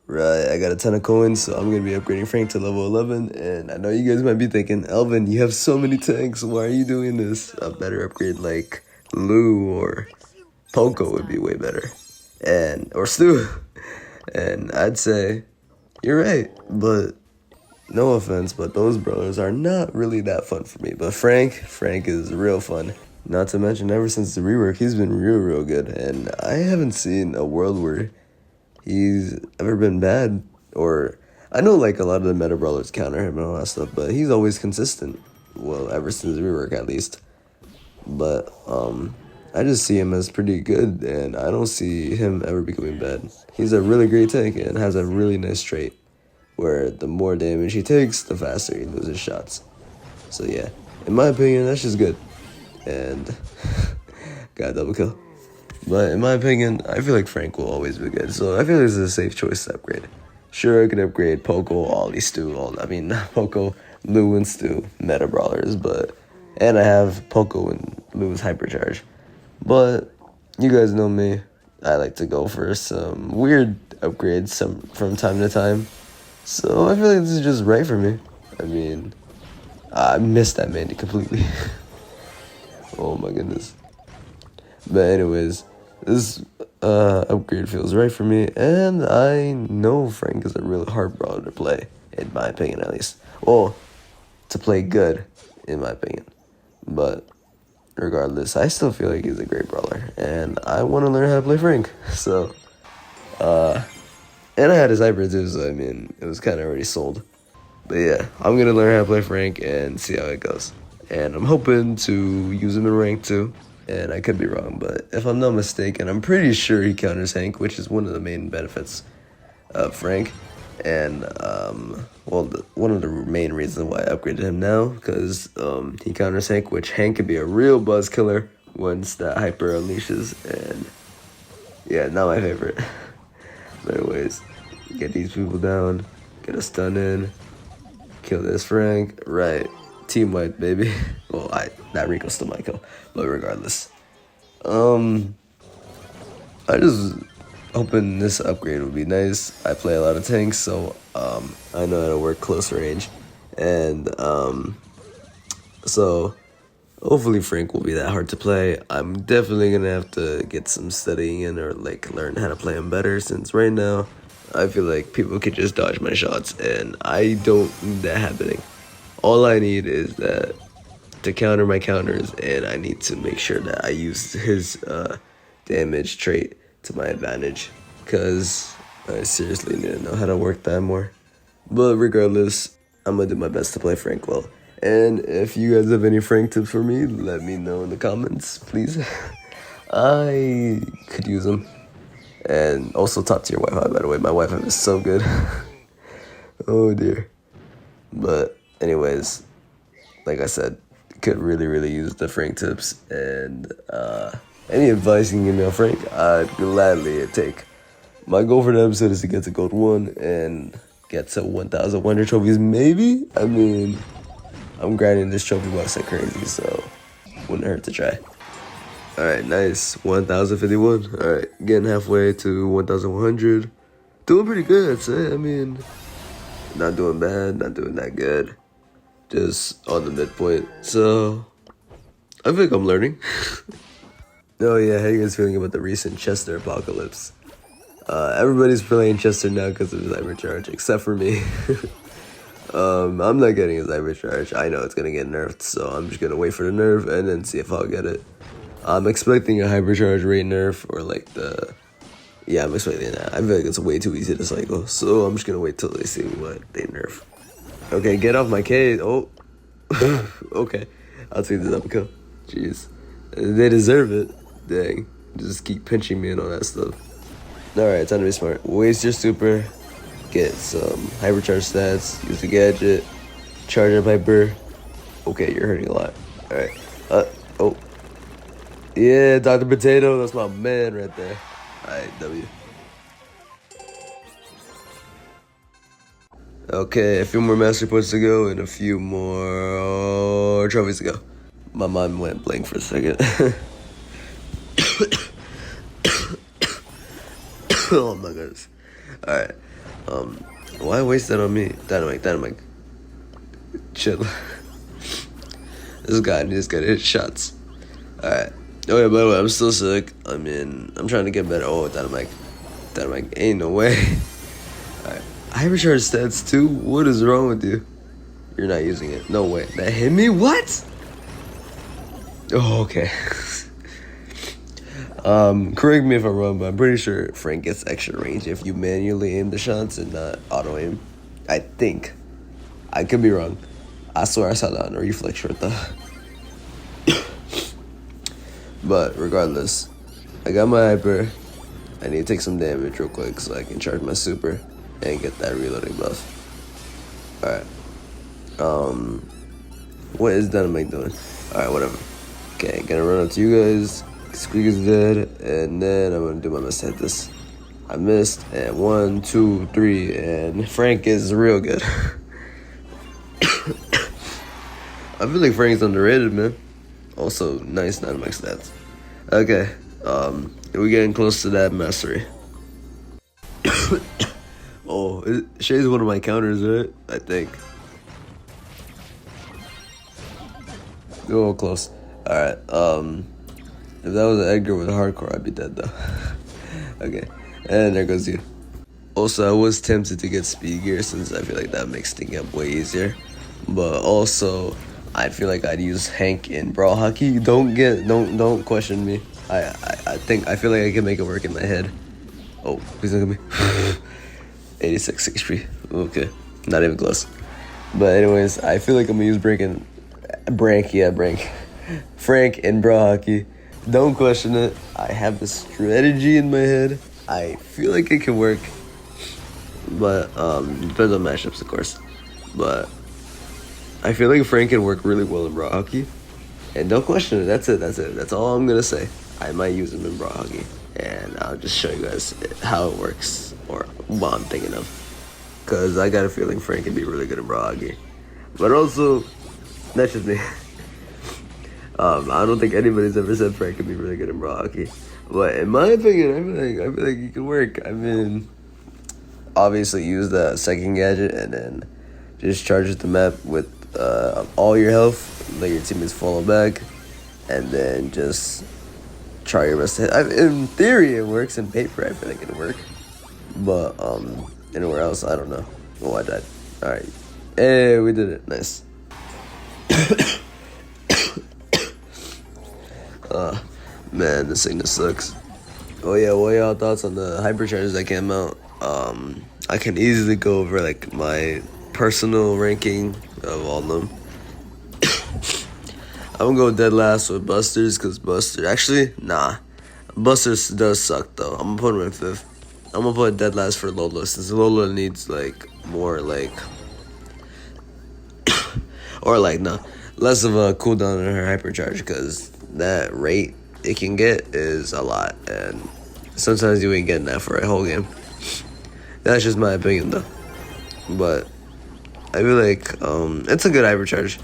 Right, I got a ton of coins, so I'm gonna be upgrading Frank to level 11. And I know you guys might be thinking, Elvin, you have so many tanks. Why are you doing this? A better upgrade like Lou or Poco would be way better, or Stu. And I'd say you're right, but no offense, but those brawlers are not really that fun for me. But Frank is real fun. Not to mention, ever since the rework, he's been real good. And I haven't seen a world where he's ever been bad. Or I know like a lot of the meta brawlers counter him and all that stuff, but he's always consistent. Well, ever since the rework at least. But I just see him as pretty good, and I don't see him ever becoming bad. He's a really great tank and has a really nice trait where the more damage he takes, the faster he loses shots. So yeah, in my opinion, that's just good. And got a double kill. But in my opinion, I feel like Frank will always be good. So I feel like this is a safe choice to upgrade. Sure, I can upgrade Poco, Ollie, Stu, not Poco, Lou, and Stu, meta brawlers, and I have Poco and Lou's Hypercharge. But you guys know me, I like to go for some weird upgrades from time to time. So I feel like this is just right for me. I mean, I missed that man completely. Oh my goodness. But anyways, this upgrade feels right for me, and I know Frank is a really hard brawler to play, in my opinion at least. Well, to play good, in my opinion. But regardless, I still feel like he's a great brawler, and I want to learn how to play Frank. So, and I had his hyper too, so I mean, it was kind of already sold. But yeah, I'm going to learn how to play Frank and see how it goes. And I'm hoping to use him in rank too. And I could be wrong, but if I'm not mistaken, I'm pretty sure he counters Hank, which is one of the main benefits of Frank. And, one of the main reasons why I upgraded him now, because he counters Hank, which Hank can be a real buzz killer once that hyper unleashes. And yeah, not my favorite. But anyways, get these people down, get a stun in, kill this Frank, right. Team wipe, baby. Well, that Rico still might kill, but regardless, I just hoping this upgrade would be nice. I play a lot of tanks, so I know how to work close range, and so hopefully Frank will be that hard to play. I'm definitely gonna have to get some studying in or like learn how to play him better, since right now I feel like people can just dodge my shots, and I don't need that happening. All I need is that to counter my counters, and I need to make sure that I use his damage trait to my advantage, because I seriously need to know how to work that more. But regardless, I'm going to do my best to play Frank well. And if you guys have any Frank tips for me, let me know in the comments, please. I could use them. And also top tier Wi-Fi, by the way. My Wi-Fi is so good. Oh dear. But anyways, like I said, could really use the Frank tips, and any advice you can give me on Frank, I'd gladly take. My goal for the episode is to get to gold 1 and get to 1,100 trophies, maybe? I mean, I'm grinding this trophy box like crazy, so wouldn't hurt to try. Alright, nice. 1,051. Alright, getting halfway to 1,100. Doing pretty good, I'd say. I mean, not doing bad, not doing that good. Just on the midpoint. So, I think I'm learning. Oh yeah, how you guys feeling about the recent Chester apocalypse? Everybody's playing Chester now because of his Hypercharge, except for me. I'm not getting his Hypercharge. I know it's going to get nerfed, so I'm just going to wait for the nerf and then see if I'll get it. I'm expecting a Hypercharge rate nerf, or like yeah, I'm expecting that. I feel like it's way too easy to cycle, so I'm just going to wait till they see what they nerf. Okay, get off my cage. Oh. Okay. I'll take this up and kill. Jeez. They deserve it. Dang. Just keep pinching me and all that stuff. Alright, time to be smart. Waste your super. Get some hypercharge stats. Use the gadget. Charge up hyper. Okay, you're hurting a lot. Alright. Oh. Yeah, Dr. Potato. That's my man right there. Alright, W. Okay, a few more master points to go and a few more trophies to go. My mind went blank for a second. Oh my goodness. Alright. Why waste that on me? Dynamite. Chill. This guy needs to get hit shots. Alright. Oh yeah, by the way, I'm still sick. I mean, I'm trying to get better. Oh, Dynamite, ain't no way. Alright. Hypercharge stats too? What is wrong with you? You're not using it. No way. That hit me? What? Oh, okay. Correct me if I'm wrong, but I'm pretty sure Frank gets extra range if you manually aim the shots and not auto aim. I think. I could be wrong. I swear I saw that on a reflex short though. But regardless, I got my hyper. I need to take some damage real quick so I can charge my super and get that reloading buff. Alright. What is Dynamite doing? Alright, whatever. Okay, gonna run up to you guys. Squeak is dead, and then I'm gonna do my best to hit this. I missed, and 1, 2, 3, and Frank is real good. I feel like Frank's underrated, man. Also, nice Dynamite stats. Okay, we're getting close to that mastery. Oh, Shay's one of my counters, right? I think. Oh, close. Alright, if that was an Edgar with a hardcore, I'd be dead though. Okay, and there goes you. Also, I was tempted to get speed gear since I feel like that makes things up way easier. But also, I feel like I'd use Hank in Brawl Hockey. Don't question me. I feel like I can make it work in my head. Oh, please look at me. 86 HP. Okay, not even close. But anyways, I feel like I'm gonna use Frank in Brawl Hockey. Don't question it. I have the strategy in my head. I feel like it can work. But depends on matchups, of course. But I feel like Frank can work really well in Brawl Hockey. And don't question it. That's it. That's all I'm gonna say. I might use him in Brawl Hockey, and I'll just show you guys how it works or what I'm thinking of. Cause I got a feeling Frank can be really good in Brawl Hockey. But also, that's just me. I don't think anybody's ever said Frank could be really good in Brawl Hockey. But in my opinion, I feel like he can work. I mean, obviously use the second gadget and then just charge the map with all your health, let your teammates follow back, and then just try your best to hit. In theory, it works. In paper, I feel like it'll work. But anywhere else, I don't know. Oh, I died. Alright. Hey, we did it. Nice. Man, this sickness sucks. Oh yeah, what are y'all thoughts on the hypercharges that came out? I can easily go over like my personal ranking of all of them. I'm gonna go dead last with Busters, cause Busters does suck though. I'm gonna put him in 5th. I'm gonna put dead last for Lola, since Lola needs like more like or like less of a cooldown in her hypercharge, cause that rate it can get is a lot, and sometimes you ain't getting that for a whole game. That's just my opinion though. But I feel like it's a good hypercharge,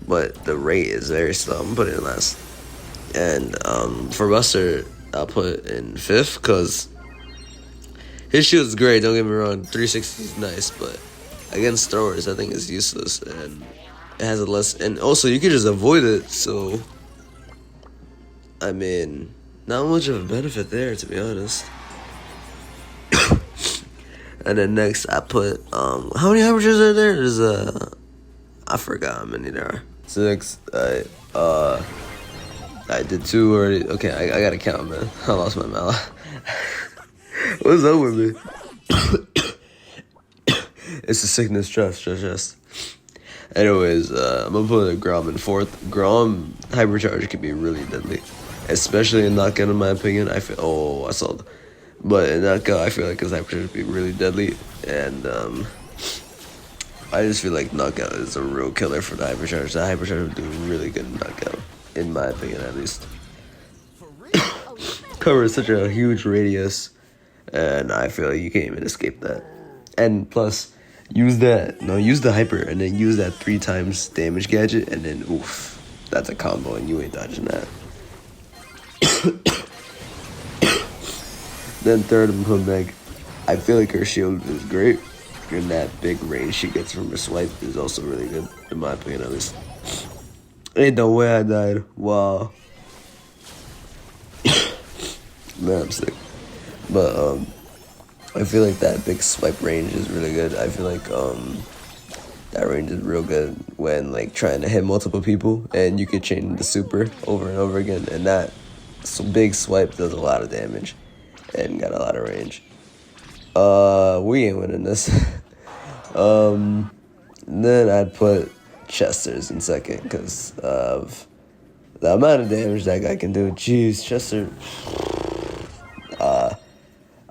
but the rate is very slow. I'm putting it in last. And for Buster, I'll put in 5th, because his shield's great, don't get me wrong. 360 is nice, but against throwers, I think it's useless, and it has a less, and also you can just avoid it, so I mean, not much of a benefit there, to be honest. And then next I put how many hypercharges are there? There's I forgot how many there are. 6. I did 2 already. Okay, I gotta count, man. I lost my mouth. What's up with me? It's a sickness. Trust. Anyways, I'm gonna put a Grom in 4th. Grom hypercharge can be really deadly, especially in knockout. In my opinion, I feel. But in knockout, I feel like his hypercharge would be really deadly, and I just feel like knockout is a real killer for the hypercharge. The hypercharge would do really good in knockout, in my opinion, at least. Covers such a huge radius, and I feel like you can't even escape that. And plus, use the hyper, and then use that 3 times damage gadget, and then oof, that's a combo, and you ain't dodging that. Then 3rd, I'm putting back I feel like her shield is great, and that big range she gets from her swipe is also really good, in my opinion at least. Ain't no way I died. Wow. Man, I'm sick. But I feel like that big swipe range is really good. I feel like that range is real good when like trying to hit multiple people, and you could chain the super over and over again, and that big swipe does a lot of damage and got a lot of range. We ain't winning this. Then I'd put Chester's in second because of the amount of damage that guy can do. Jeez, Chester.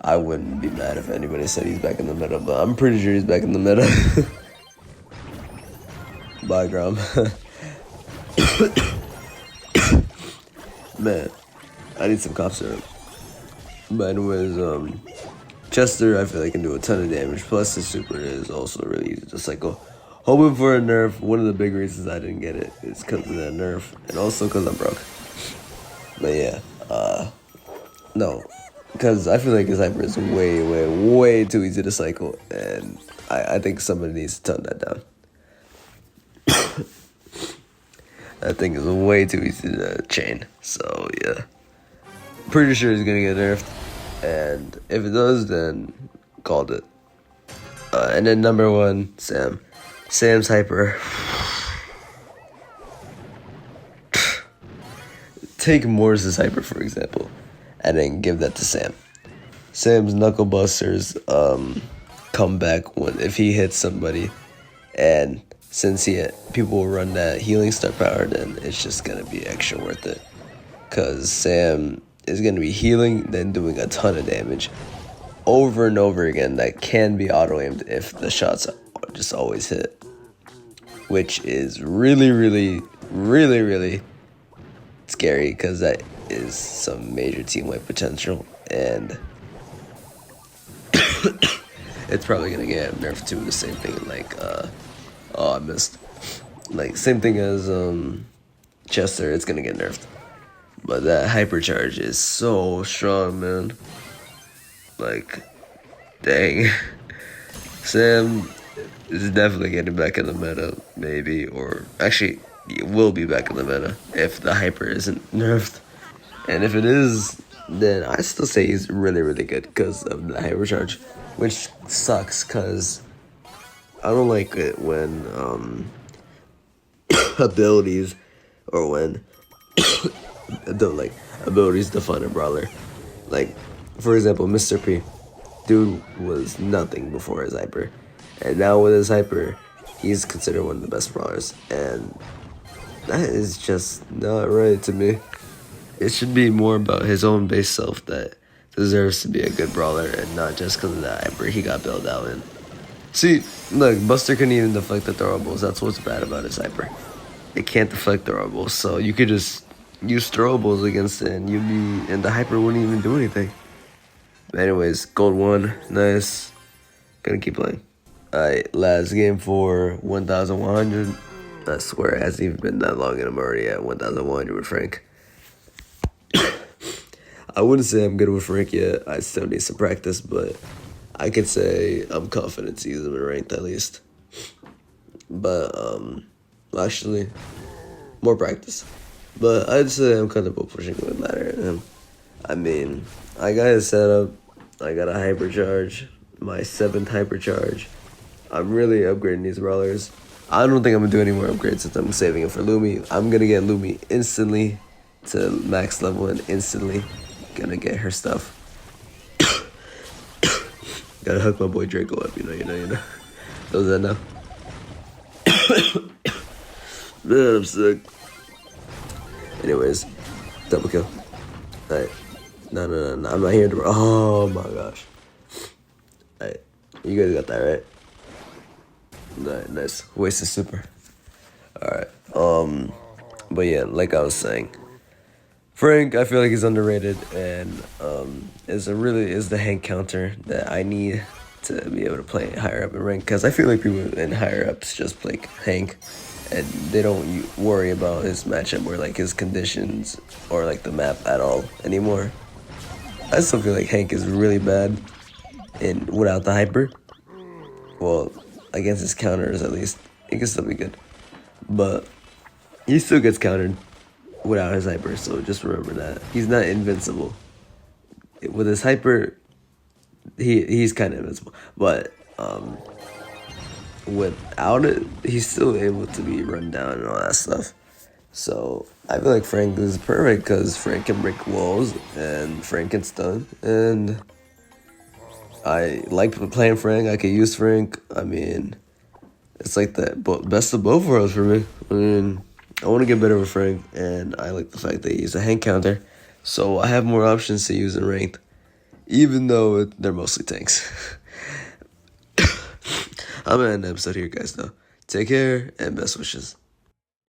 I wouldn't be mad if anybody said he's back in the meta, but I'm pretty sure he's back in the meta. Bye, Grom. Man, I need some cough syrup. But anyways, Chester, I feel like can do a ton of damage. Plus, the super is also really easy to cycle. Hoping for a nerf. One of the big reasons I didn't get it is because of that nerf, and also because I'm broke. But yeah, no, because I feel like his hyper is way too easy to cycle, and I think somebody needs to tone that down. That thing is way too easy to chain. So yeah, pretty sure he's gonna get nerfed, and if it does, then called it. And then number 1, Sam. Sam's hyper. Take Morris's hyper, for example, and then give that to Sam. Sam's knuckle busters come back if he hits somebody, and since people will run that healing star power, then it's just gonna be extra worth it. Cause Sam is gonna be healing, then doing a ton of damage over and over again. That can be auto aimed if the shots just always hit, which is really scary, because that is some major team wipe potential, and it's probably gonna get nerfed too. The same thing like oh, I missed. Like, same thing as Chester, it's gonna get nerfed. But that Hypercharge is so strong, man. Like, dang. Sam is definitely getting back in the meta, maybe. Or, actually, he will be back in the meta if the Hyper isn't nerfed. And if it is, then I still say he's really good because of the Hypercharge. Which sucks, because I don't like it when abilities, or when abilities define a brawler. Like, for example, Mr. P. Dude was nothing before his hyper, and now with his hyper, he's considered one of the best brawlers, and that is just not right to me. It should be more about his own base self that deserves to be a good brawler, and not just because of that hyper he got built out in. See, look, Buster couldn't even deflect the throwables. That's what's bad about his hyper. It can't deflect throwables, so you could just use throwables against it, and and the hyper wouldn't even do anything. But anyways, gold 1, nice. Gonna keep playing. Alright, last game for 1,100. I swear it hasn't even been that long, and I'm already at 1,100 with Frank. I wouldn't say I'm good with Frank yet. I still need some practice, but I could say I'm confident to use him in ranked at least. But, actually, more practice. But I'd say I'm comfortable pushing with ladder at him. I mean, I got his setup. I got a Hypercharge, my 7th Hypercharge. I'm really upgrading these brawlers. I don't think I'm going to do any more upgrades since I'm saving it for Lumi. I'm going to get Lumi instantly to max level, and instantly going to get her stuff. Gotta hook my boy Draco up, you know. Those that know. Man, I'm sick. Anyways, double kill. Alright. No. I'm not here to. Oh my gosh. Alright. You guys got that, right? Alright, nice. Wasted super. Alright. But yeah, like I was saying, Frank, I feel like he's underrated, and is the Hank counter that I need to be able to play higher up in rank, because I feel like people in higher ups just play Hank, and they don't worry about his matchup or like his conditions or like the map at all anymore. I still feel like Hank is really bad, and without the hyper, well, against his counters at least, it can still be good. But he still gets countered without his hyper, so just remember that. He's not invincible. With his hyper, he's kind of invincible. But without it, he's still able to be run down and all that stuff. So I feel like Frank is perfect because Frank can break walls and Frank can stun. And I like playing Frank. I can use Frank. I mean, it's like the best of both worlds for me. I mean, I want to get better with Frank, and I like the fact that he's a hand counter. So I have more options to use in ranked, even though they're mostly tanks. I'm gonna end the episode here, guys, though. Take care, and best wishes.